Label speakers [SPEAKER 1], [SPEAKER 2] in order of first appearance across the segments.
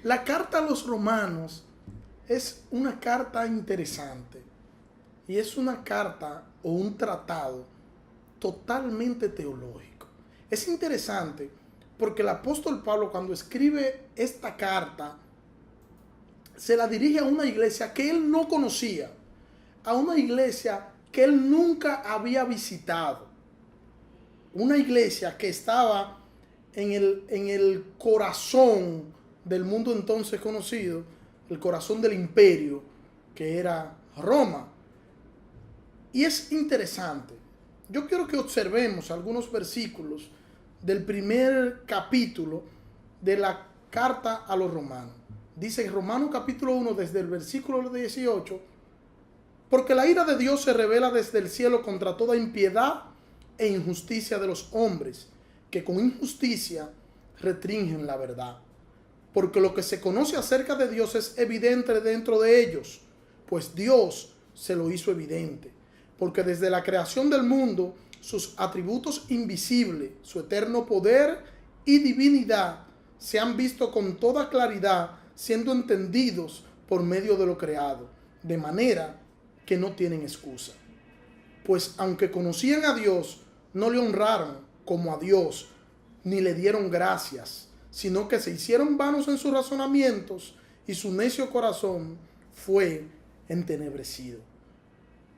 [SPEAKER 1] La carta a los romanos es una carta interesante y es una carta o un tratado totalmente teológico. Es interesante porque el apóstol Pablo, cuando escribe esta carta, se la dirige a una iglesia que él no conocía, a una iglesia que él nunca había visitado, una iglesia que estaba en el corazón del mundo entonces conocido, el corazón del imperio, que era Roma. Y es interesante. Yo quiero que observemos algunos versículos del primer capítulo de la carta a los romanos. Dice en Romanos capítulo 1, desde el versículo 18, porque la ira de Dios se revela desde el cielo contra toda impiedad e injusticia de los hombres, que con injusticia restringen la verdad. Porque lo que se conoce acerca de Dios es evidente dentro de ellos, pues Dios se lo hizo evidente. Porque desde la creación del mundo, sus atributos invisibles, su eterno poder y divinidad, se han visto con toda claridad, siendo entendidos por medio de lo creado, de manera que no tienen excusa. Pues aunque conocían a Dios, no le honraron como a Dios, ni le dieron gracias, sino que se hicieron vanos en sus razonamientos y su necio corazón fue entenebrecido.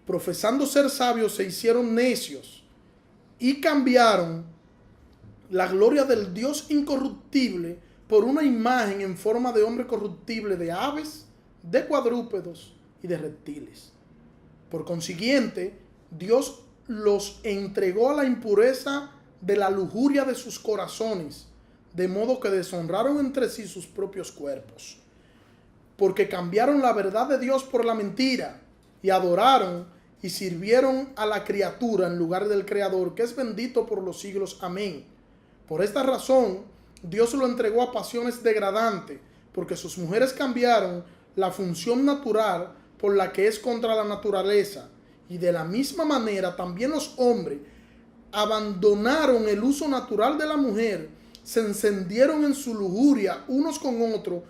[SPEAKER 1] Profesando ser sabios, se hicieron necios y cambiaron la gloria del Dios incorruptible por una imagen en forma de hombre corruptible, de aves, de cuadrúpedos y de reptiles. Por consiguiente, Dios los entregó a la impureza de la lujuria de sus corazones, de modo que deshonraron entre sí sus propios cuerpos, porque cambiaron la verdad de Dios por la mentira, y adoraron y sirvieron a la criatura en lugar del Creador, que es bendito por los siglos. Amén. Por esta razón, Dios lo entregó a pasiones degradantes, porque sus mujeres cambiaron la función natural por la que es contra la naturaleza, y de la misma manera también los hombres abandonaron el uso natural de la mujer, se encendieron en su lujuria unos con otros,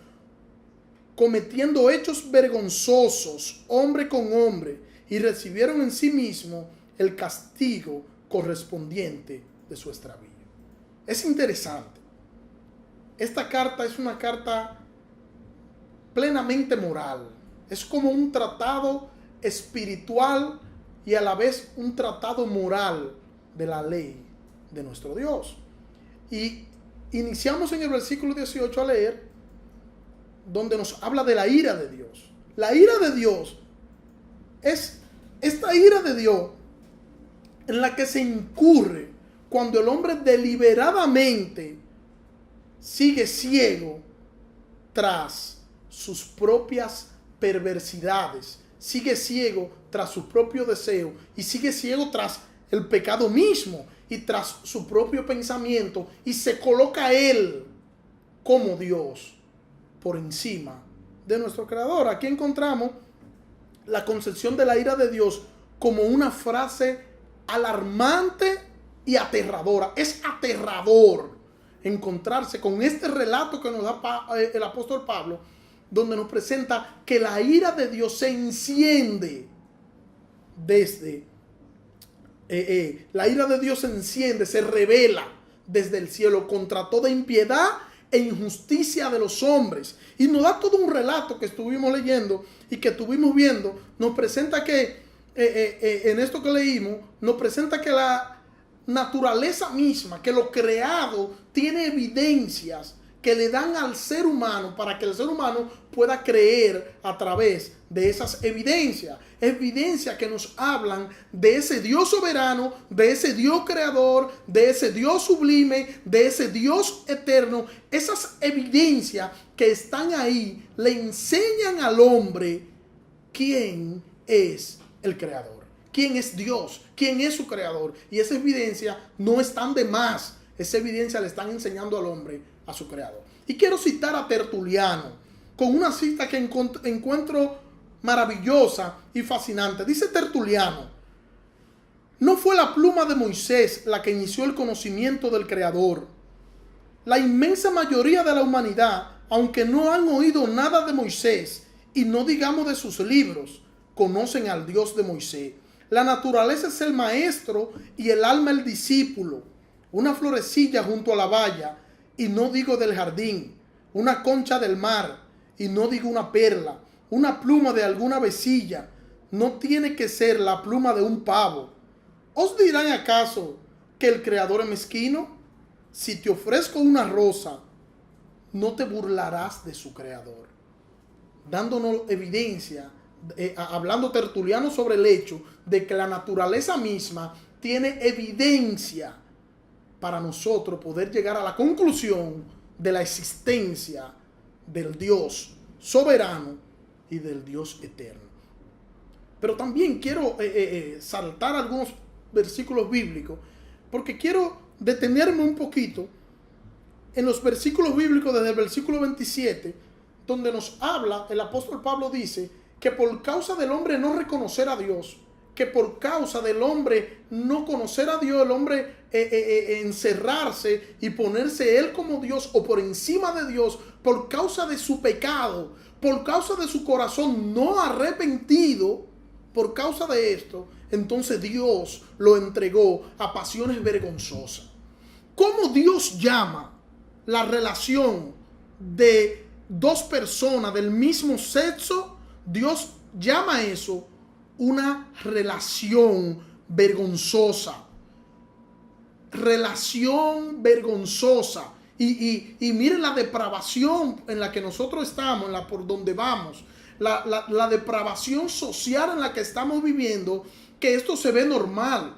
[SPEAKER 1] cometiendo hechos vergonzosos, hombre con hombre, y recibieron en sí mismo el castigo correspondiente de su extravío. Es interesante. Esta carta es una carta plenamente moral. Es como un tratado espiritual y a la vez un tratado moral de la ley de nuestro Dios. Y iniciamos en el versículo 18 a leer, donde nos habla de la ira de Dios. La ira de Dios es esta ira de Dios en la que se incurre cuando el hombre deliberadamente sigue ciego tras sus propias perversidades, sigue ciego tras su propio deseo y sigue ciego tras el pecado mismo y tras su propio pensamiento, y se coloca a él como Dios por encima de nuestro Creador. Aquí encontramos la concepción de la ira de Dios como una frase alarmante y aterradora. Es aterrador encontrarse con este relato que nos da el apóstol Pablo, donde nos presenta que la ira de Dios se enciende desde la ira de Dios se enciende, se revela desde el cielo contra toda impiedad e injusticia de los hombres. Y nos da todo un relato que estuvimos leyendo y que estuvimos viendo. Nos presenta que, en esto que leímos, nos presenta que la naturaleza misma, que lo creado tiene evidencias que le dan al ser humano para que el ser humano pueda creer a través de esas evidencias. Evidencias que nos hablan de ese Dios soberano, de ese Dios creador, de ese Dios sublime, de ese Dios eterno. Esas evidencias que están ahí le enseñan al hombre quién es el creador, quién es Dios, quién es su creador. Y esa evidencia no están de más. Esa evidencia le están enseñando al hombre a su creador. Y quiero citar a Tertuliano con una cita que encuentro maravillosa y fascinante. Dice Tertuliano: no fue la pluma de Moisés la que inició el conocimiento del Creador. La inmensa mayoría de la humanidad aunque no han oído nada de Moisés, y no digamos de sus libros, conocen al Dios de Moisés. La naturaleza es el maestro y el alma el discípulo. Una florecilla junto a la valla, y no digo del jardín. Una concha del mar, y no digo una perla. Una pluma de alguna vecilla, no tiene que ser la pluma de un pavo. ¿Os dirán acaso que el Creador es mezquino? Si te ofrezco una rosa, no te burlarás de su Creador. Dándonos evidencia, hablando Tertuliano sobre el hecho de que la naturaleza misma tiene evidencia para nosotros poder llegar a la conclusión de la existencia del Dios soberano y del Dios eterno. Pero también quiero saltar algunos versículos bíblicos, porque quiero detenerme un poquito en los versículos bíblicos desde el versículo 27, donde nos habla, el apóstol Pablo dice que por causa del hombre no reconocer a Dios, que por causa del hombre no conocer a Dios, el hombre encerrarse y ponerse él como Dios o por encima de Dios, por causa de su pecado, por causa de su corazón no arrepentido, por causa de esto, entonces Dios lo entregó a pasiones vergonzosas. ¿Cómo Dios llama la relación de dos personas del mismo sexo? Dios llama eso una relación vergonzosa. Relación vergonzosa. Y miren la depravación en la que nosotros estamos, por donde vamos. La depravación social en la que estamos viviendo, que esto se ve normal.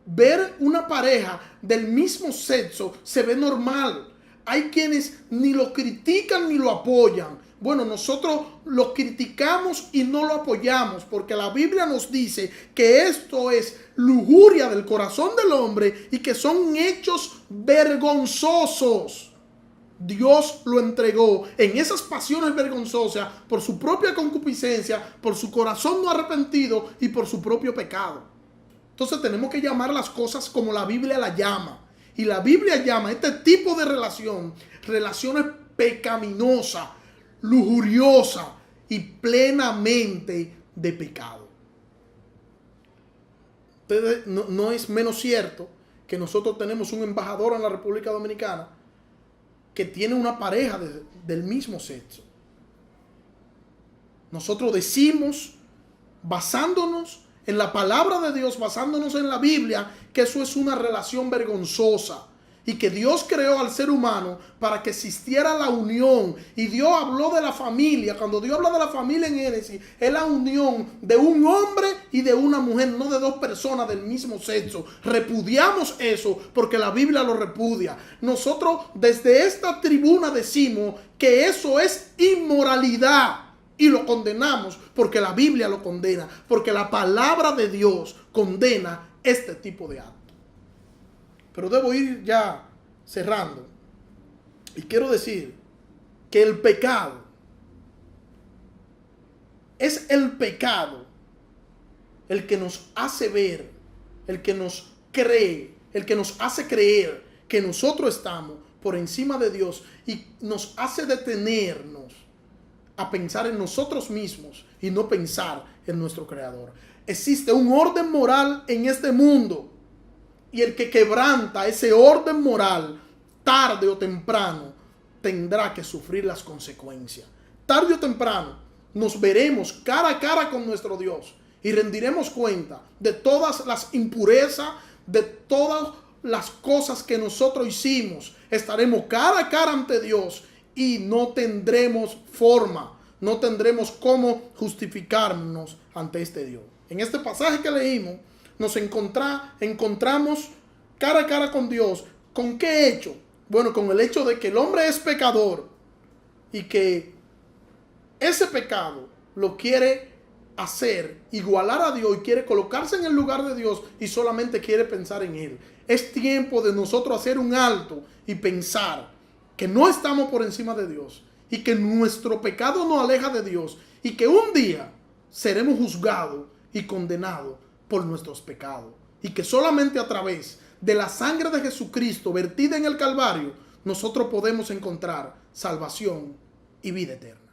[SPEAKER 1] Ver una pareja del mismo sexo se ve normal. Hay quienes ni lo critican ni lo apoyan. Bueno, nosotros lo criticamos y no lo apoyamos, porque la Biblia nos dice que esto es lujuria del corazón del hombre y que son hechos vergonzosos. Dios lo entregó en esas pasiones vergonzosas por su propia concupiscencia, por su corazón no arrepentido y por su propio pecado. Entonces tenemos que llamar las cosas como la Biblia la llama. Y la Biblia llama este tipo de relaciones pecaminosas, lujuriosas y plenamente de pecado. Entonces, no es menos cierto que nosotros tenemos un embajador en la República Dominicana que tiene una pareja del mismo sexo. Nosotros decimos, basándonos en la palabra de Dios, basándonos en la Biblia, que eso es una relación vergonzosa y que Dios creó al ser humano para que existiera la unión. Y Dios habló de la familia. Cuando Dios habla de la familia en Génesis, es la unión de un hombre y de una mujer, no de dos personas del mismo sexo. Repudiamos eso porque la Biblia lo repudia. Nosotros desde esta tribuna decimos que eso es inmoralidad. Y lo condenamos porque la Biblia lo condena, porque la palabra de Dios condena este tipo de actos. Pero debo ir ya cerrando. Y quiero decir que el pecado es el pecado el que nos hace ver, el que nos cree, el que nos hace creer que nosotros estamos por encima de Dios y nos hace detenernos a pensar en nosotros mismos y no pensar en nuestro Creador. Existe un orden moral en este mundo y el que quebranta ese orden moral, tarde o temprano, tendrá que sufrir las consecuencias. Tarde o temprano nos veremos cara a cara con nuestro Dios y rendiremos cuenta de todas las impurezas, de todas las cosas que nosotros hicimos. Estaremos cara a cara ante Dios y no tendremos forma, no tendremos cómo justificarnos ante este Dios. En este pasaje que leímos, nos encontramos cara a cara con Dios. ¿Con qué hecho? Bueno, con el hecho de que el hombre es pecador y que ese pecado lo quiere hacer, igualar a Dios y quiere colocarse en el lugar de Dios y solamente quiere pensar en Él. Es tiempo de nosotros hacer un alto y pensar que no estamos por encima de Dios y que nuestro pecado nos aleja de Dios y que un día seremos juzgados y condenados por nuestros pecados y que solamente a través de la sangre de Jesucristo vertida en el Calvario nosotros podemos encontrar salvación y vida eterna.